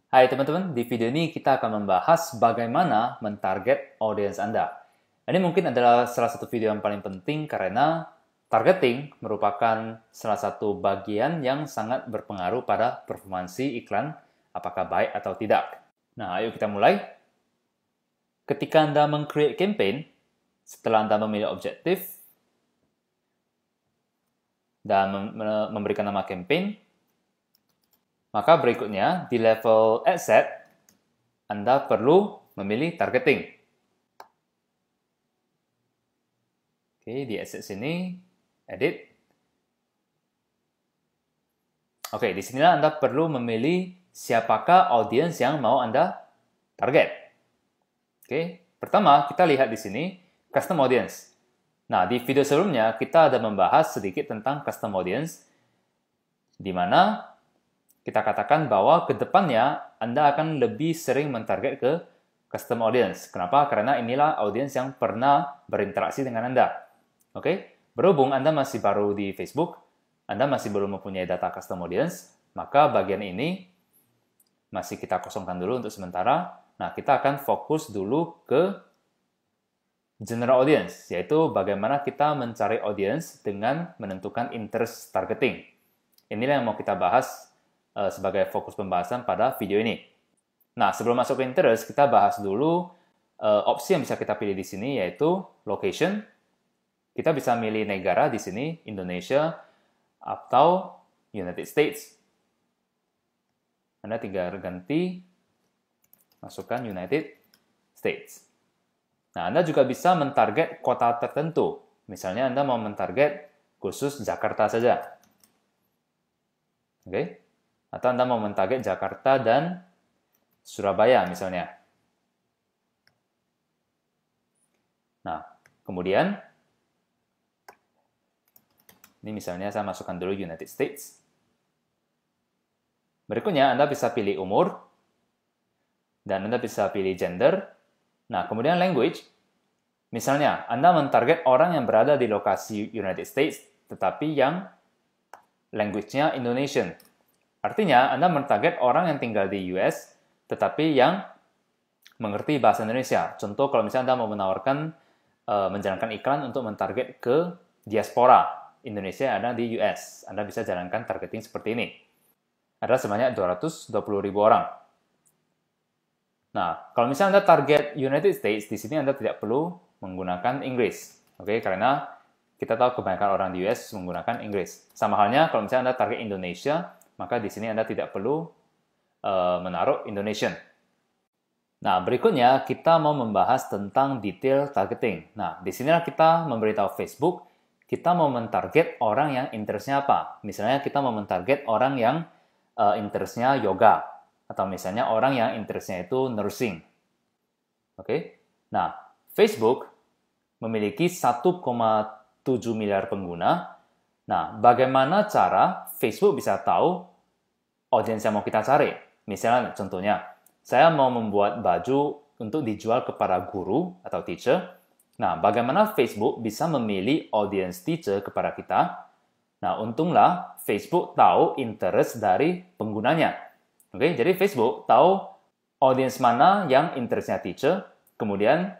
Hai teman-teman, di video ini kita akan membahas bagaimana mentarget audiens Anda. Ini mungkin adalah salah satu video yang paling penting karena targeting merupakan salah satu bagian yang sangat berpengaruh pada performansi iklan, apakah baik atau tidak. Nah, ayo kita mulai. Ketika Anda meng-create campaign, setelah Anda memilih objektif dan memberikan nama campaign, maka berikutnya, di level ad set, Anda perlu memilih targeting. Oke, di ad set sini, edit. Oke, di sinilah Anda perlu memilih siapakah audiens yang mau Anda target. Oke, pertama kita lihat di sini, custom audience. Nah, di video sebelumnya kita ada membahas sedikit tentang custom audience, di mana kita katakan bahwa ke depannya Anda akan lebih sering mentarget ke custom audience. Kenapa? Karena inilah audiens yang pernah berinteraksi dengan Anda. Oke? Berhubung Anda masih baru di Facebook, Anda masih belum mempunyai data custom audience, maka bagian ini masih kita kosongkan dulu untuk sementara. Nah, kita akan fokus dulu ke general audience, yaitu bagaimana kita mencari audiens dengan menentukan interest targeting. Inilah yang mau kita bahas sebagai fokus pembahasan pada video ini. Nah, sebelum masuk ke interest, kita bahas dulu opsi yang bisa kita pilih di sini, yaitu location. Kita bisa milih negara di sini, Indonesia atau United States. Anda tinggal ganti, masukkan United States. Nah, Anda juga bisa mentarget kota tertentu. Misalnya Anda mau mentarget khusus Jakarta saja. Oke? Atau Anda mau mentarget Jakarta dan Surabaya misalnya. Nah, kemudian, ini misalnya saya masukkan dulu United States. Berikutnya, Anda bisa pilih umur, dan Anda bisa pilih gender. Nah, kemudian language. Misalnya, Anda mentarget orang yang berada di lokasi United States, tetapi yang language-nya Indonesian. Artinya, Anda mentarget orang yang tinggal di US, tetapi yang mengerti bahasa Indonesia. Contoh, kalau misalnya Anda mau menawarkan, menjalankan iklan untuk mentarget ke diaspora Indonesia yang ada di US. Anda bisa jalankan targeting seperti ini. Ada sebanyak 220.000 orang. Nah, kalau misalnya Anda target United States, di sini Anda tidak perlu menggunakan Inggris. Oke, karena kita tahu kebanyakan orang di US menggunakan Inggris. Sama halnya, kalau misalnya Anda target Indonesia, maka di sini Anda tidak perlu menaruh Indonesian. Nah, berikutnya kita mau membahas tentang detail targeting. Nah, di sinilah kita memberitahu Facebook, kita mau mentarget orang yang interest-nya apa. Misalnya kita mau mentarget orang yang interest-nya yoga, atau misalnya orang yang interest-nya itu nursing. Oke? Nah, Facebook memiliki 1,7 miliar pengguna. Nah, bagaimana cara Facebook bisa tahu audiens yang mau kita cari? Misalnya, contohnya, saya mau membuat baju untuk dijual kepada guru atau teacher. Nah, bagaimana Facebook bisa memilih audiens teacher kepada kita? Nah, untunglah Facebook tahu interest dari penggunanya. Oke, jadi Facebook tahu audiens mana yang interestnya teacher, kemudian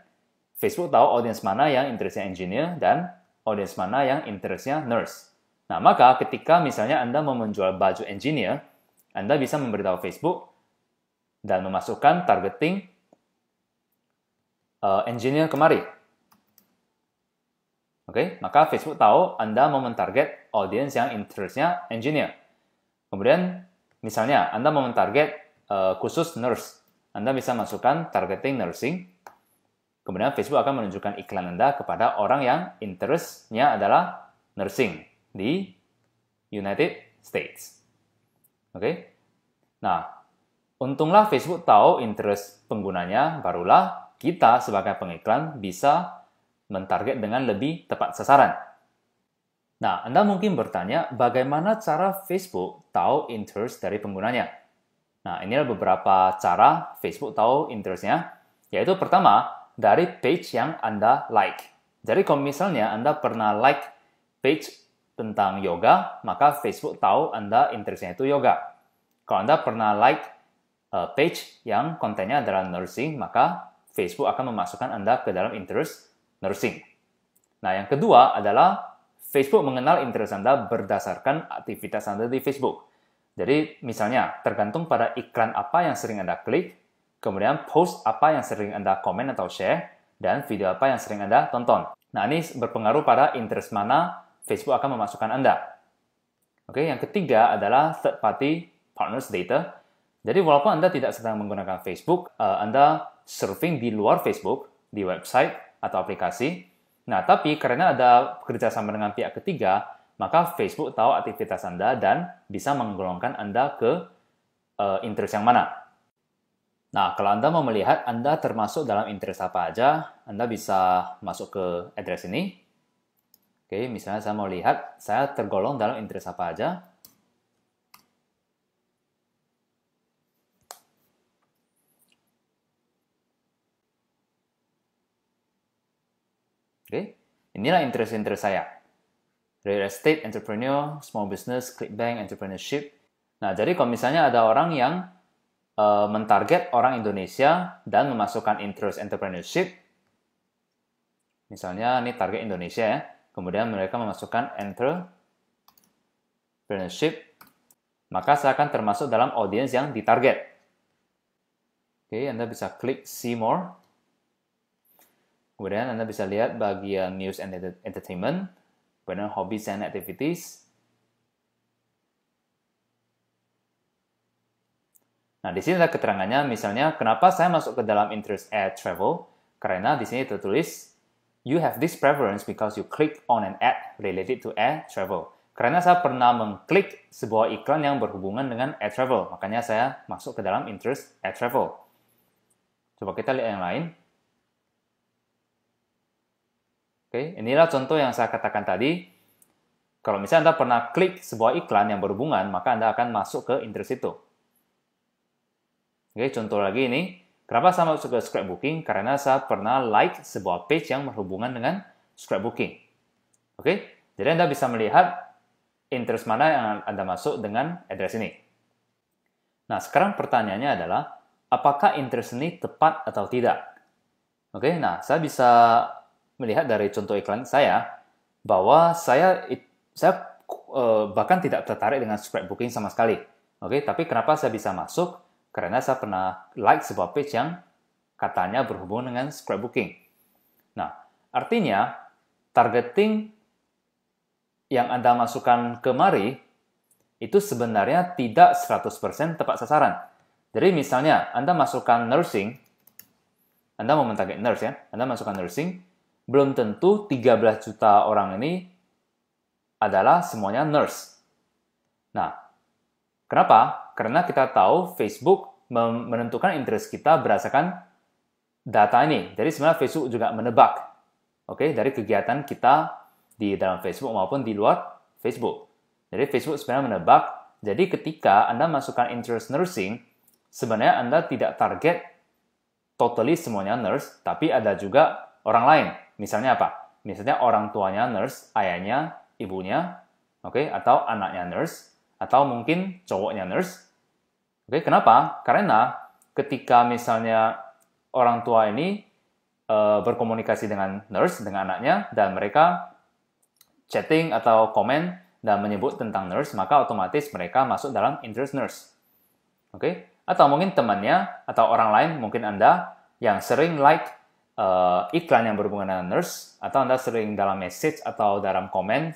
Facebook tahu audiens mana yang interestnya engineer, dan audiens mana yang interestnya nurse. Nah, maka ketika misalnya Anda mau menjual baju engineer, Anda bisa memberitahu Facebook dan memasukkan targeting engineer kemari. Oke, maka Facebook tahu Anda mau mentarget audiens yang interestnya engineer. Kemudian, misalnya Anda mau mentarget khusus nurse. Anda bisa masukkan targeting nursing. Kemudian Facebook akan menunjukkan iklan Anda kepada orang yang interest-nya adalah nursing di United States. Oke? Nah, untunglah Facebook tahu interest penggunanya, barulah kita sebagai pengiklan bisa mentarget dengan lebih tepat sasaran. Nah, Anda mungkin bertanya, bagaimana cara Facebook tahu interest dari penggunanya? Nah, inilah beberapa cara Facebook tahu interest-nya, yaitu pertama, dari page yang Anda like. Jadi kalau misalnya Anda pernah like page tentang yoga, maka Facebook tahu Anda interestnya itu yoga. Kalau Anda pernah like page yang kontennya adalah nursing, maka Facebook akan memasukkan Anda ke dalam interest nursing. Nah, yang kedua adalah Facebook mengenal interest Anda berdasarkan aktivitas Anda di Facebook. Jadi, misalnya, tergantung pada iklan apa yang sering Anda klik, kemudian post apa yang sering Anda komen atau share, dan video apa yang sering Anda tonton. Nah, ini berpengaruh pada interest mana Facebook akan memasukkan Anda. Oke, yang ketiga adalah third party partners data. Jadi, walaupun Anda tidak sedang menggunakan Facebook, Anda surfing di luar Facebook, di website atau aplikasi. Nah, tapi karena ada kerjasama dengan pihak ketiga, maka Facebook tahu aktivitas Anda dan bisa menggolongkan Anda ke interest yang mana. Nah, kalau Anda mau melihat Anda termasuk dalam interest apa aja, Anda bisa masuk ke address ini. Oke, misalnya saya mau lihat, saya tergolong dalam interest apa aja. Oke, inilah interest-interest saya. Real estate, entrepreneur, small business, clickbank, entrepreneurship. Nah, jadi kalau misalnya ada orang yang mentarget orang Indonesia dan memasukkan interest entrepreneurship, misalnya ini target Indonesia ya, kemudian mereka memasukkan entrepreneurship, maka saya akan termasuk dalam audience yang ditarget. Oke, Anda bisa klik see more. Kemudian Anda bisa lihat bagian news and entertainment, kemudian hobbies and activities. Nah, di sini ada keterangannya, misalnya, kenapa saya masuk ke dalam interest air travel? Karena di sini tertulis, you have this preference because you click on an ad related to air travel. Karena saya pernah mengklik sebuah iklan yang berhubungan dengan air travel, makanya saya masuk ke dalam interest air travel. Coba kita lihat yang lain. Oke, inilah contoh yang saya katakan tadi. Kalau misalnya Anda pernah klik sebuah iklan yang berhubungan, maka Anda akan masuk ke interest itu. Oke, contoh lagi ini. Kenapa saya masuk ke scrapbooking? Karena saya pernah like sebuah page yang berhubungan dengan scrapbooking. Oke, jadi Anda bisa melihat interest mana yang Anda masuk dengan address ini. Nah, sekarang pertanyaannya adalah, apakah interest ini tepat atau tidak? Oke, nah saya bisa melihat dari contoh iklan saya bahwa saya bahkan tidak tertarik dengan scrapbooking sama sekali. Oke, tapi kenapa saya bisa masuk? Karena saya pernah like sebuah page yang katanya berhubungan dengan scrapbooking. Nah, artinya targeting yang Anda masukkan kemari itu sebenarnya tidak 100% tepat sasaran. Jadi misalnya Anda masukkan nursing, Anda mau mentarget nurse ya, Anda masukkan nursing, belum tentu 13 juta orang ini adalah semuanya nurse. Nah, kenapa? Karena kita tahu Facebook menentukan interest kita berdasarkan data ini. Jadi sebenarnya Facebook juga menebak, oke, dari kegiatan kita di dalam Facebook maupun di luar Facebook. Jadi Facebook sebenarnya menebak. Jadi ketika Anda masukkan interest nursing, sebenarnya Anda tidak target totally semuanya nurse, tapi ada juga orang lain. Misalnya apa? Misalnya orang tuanya nurse, ayahnya, ibunya, oke, atau anaknya nurse, atau mungkin cowoknya nurse. Oke, kenapa? Karena ketika misalnya orang tua ini berkomunikasi dengan nurse, dengan anaknya, dan mereka chatting atau komen dan menyebut tentang nurse, maka otomatis mereka masuk dalam interest nurse. Oke? Atau mungkin temannya atau orang lain, mungkin Anda yang sering like iklan yang berhubungan dengan nurse, atau Anda sering dalam message atau dalam komen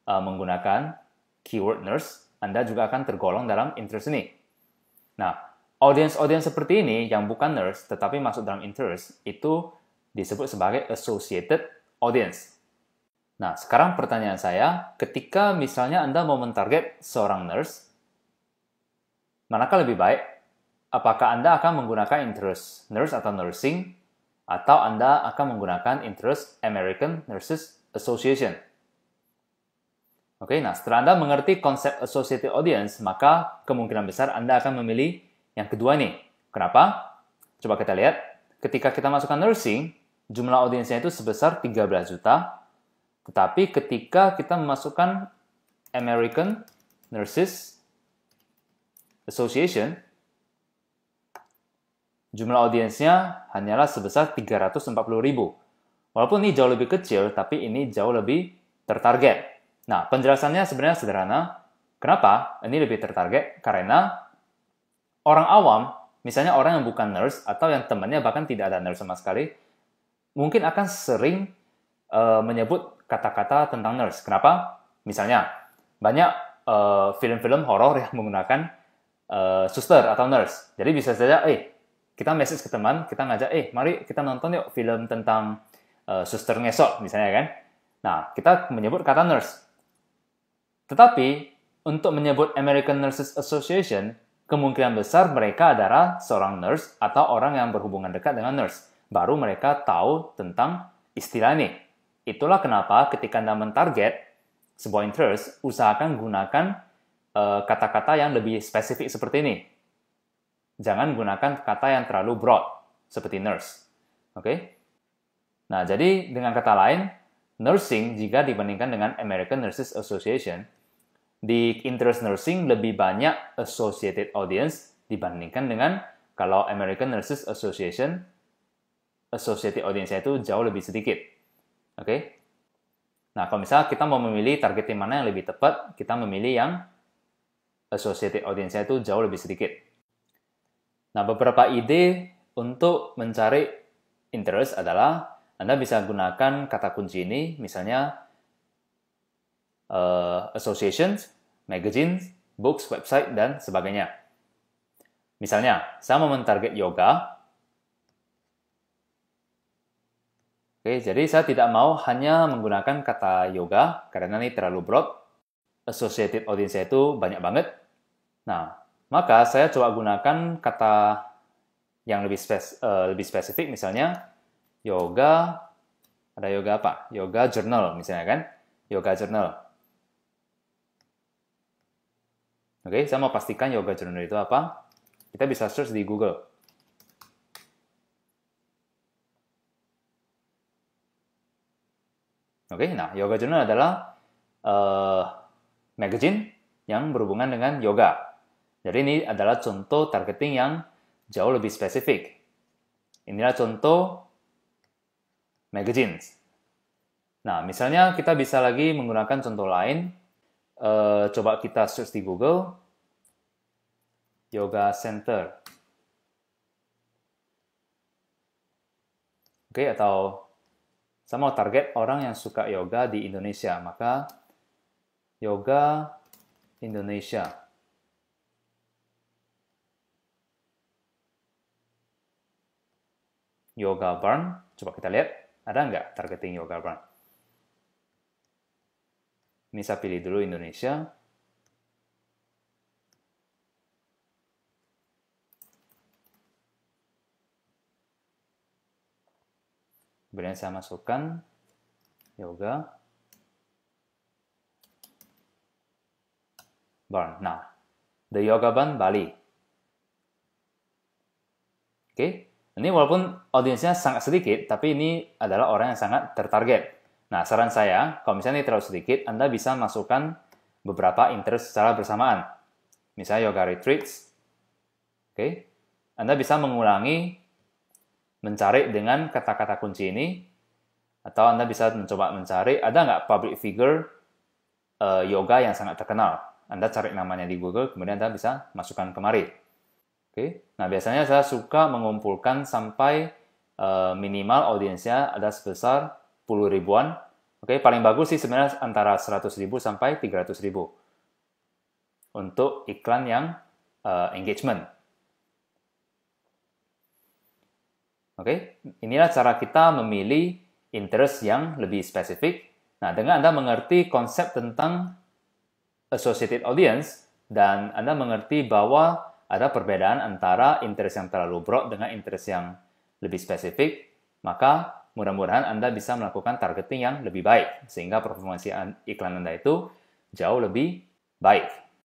menggunakan keyword nurse, Anda juga akan tergolong dalam interest ini. Nah, audience seperti ini yang bukan nurse tetapi masuk dalam interest itu disebut sebagai associated audience. Nah, sekarang pertanyaan saya, ketika misalnya Anda mau mentarget seorang nurse, manakah lebih baik? Apakah Anda akan menggunakan interest nurse atau nursing, atau Anda akan menggunakan interest American Nurses Association? Oke, nah setelah Anda mengerti konsep associated audience, maka kemungkinan besar Anda akan memilih yang kedua nih. Kenapa? Coba kita lihat. Ketika kita masukkan nursing, jumlah audiensnya itu sebesar 13 juta. Tetapi ketika kita memasukkan American Nurses Association, jumlah audiensnya hanyalah sebesar 340.000. Walaupun ini jauh lebih kecil, tapi ini jauh lebih tertarget. Nah, penjelasannya sebenarnya sederhana. Kenapa ini lebih tertarget? Karena orang awam, misalnya orang yang bukan nurse, atau yang temannya bahkan tidak ada nurse sama sekali, mungkin akan sering menyebut kata-kata tentang nurse. Kenapa? Misalnya, banyak film-film horor yang menggunakan suster atau nurse. Jadi bisa saja, kita message ke teman, kita ngajak, mari kita nonton yuk film tentang suster ngesot, misalnya kan. Nah, kita menyebut kata nurse. Tetapi, untuk menyebut American Nurses Association, kemungkinan besar mereka adalah seorang nurse atau orang yang berhubungan dekat dengan nurse. Baru mereka tahu tentang istilah ini. Itulah kenapa ketika Anda mentarget sebuah interest, usahakan gunakan kata-kata yang lebih spesifik seperti ini. Jangan gunakan kata yang terlalu broad, seperti nurse. Oke? Nah, jadi dengan kata lain, nursing jika dibandingkan dengan American Nurses Association, di interest nursing lebih banyak associated audience dibandingkan dengan kalau American Nurses Association, associated audience-nya itu jauh lebih sedikit. Oke? Nah, kalau misalnya kita mau memilih targeting mana yang lebih tepat, kita memilih yang associated audience-nya itu jauh lebih sedikit. Nah, beberapa ide untuk mencari interest adalah Anda bisa gunakan kata kunci ini, misalnya associations, magazines, books, website, dan sebagainya. Misalnya, saya mau mentarget yoga. Oke, jadi saya tidak mau hanya menggunakan kata yoga, karena ini terlalu broad. Associated audience-nya itu banyak banget. Nah, maka saya coba gunakan kata yang lebih spesifik, misalnya yoga, ada yoga apa? Yoga journal, misalnya kan? Yoga journal. Oke, saya mau pastikan yoga journal itu apa. Kita bisa search di Google. Oke, nah yoga journal adalah magazine yang berhubungan dengan yoga. Jadi ini adalah contoh targeting yang jauh lebih spesifik. Inilah contoh magazines. Nah, misalnya kita bisa lagi menggunakan contoh lain. Coba kita search di Google. Yoga Center. Oke, atau saya mau target orang yang suka yoga di Indonesia. Maka yoga Indonesia. Yoga Barn. Coba kita lihat. Ada nggak targeting Yoga Barn? Ini saya pilih dulu Indonesia. Kemudian saya masukkan Yoga Barn. Nah, The Yoga Barn Bali. Oke. Ini walaupun audiensnya sangat sedikit, tapi ini adalah orang yang sangat tertarget. Nah, saran saya, kalau misalnya ini terlalu sedikit, Anda bisa masukkan beberapa interest secara bersamaan. Misalnya yoga retreats. Oke. Anda bisa mengulangi, mencari dengan kata-kata kunci ini, atau Anda bisa mencoba mencari, ada nggak public figure yoga yang sangat terkenal. Anda cari namanya di Google, kemudian Anda bisa masukkan kemari. Oke, nah biasanya saya suka mengumpulkan sampai minimal audiensnya ada sebesar 10 ribuan. Oke, paling bagus sih sebenarnya antara 100.000 sampai 300.000 untuk iklan yang engagement. Oke, inilah cara kita memilih interest yang lebih spesifik. Nah, dengan Anda mengerti konsep tentang associated audience dan Anda mengerti bahwa ada perbedaan antara interest yang terlalu broad dengan interest yang lebih spesifik, maka mudah-mudahan Anda bisa melakukan targeting yang lebih baik, sehingga performansi iklan Anda itu jauh lebih baik.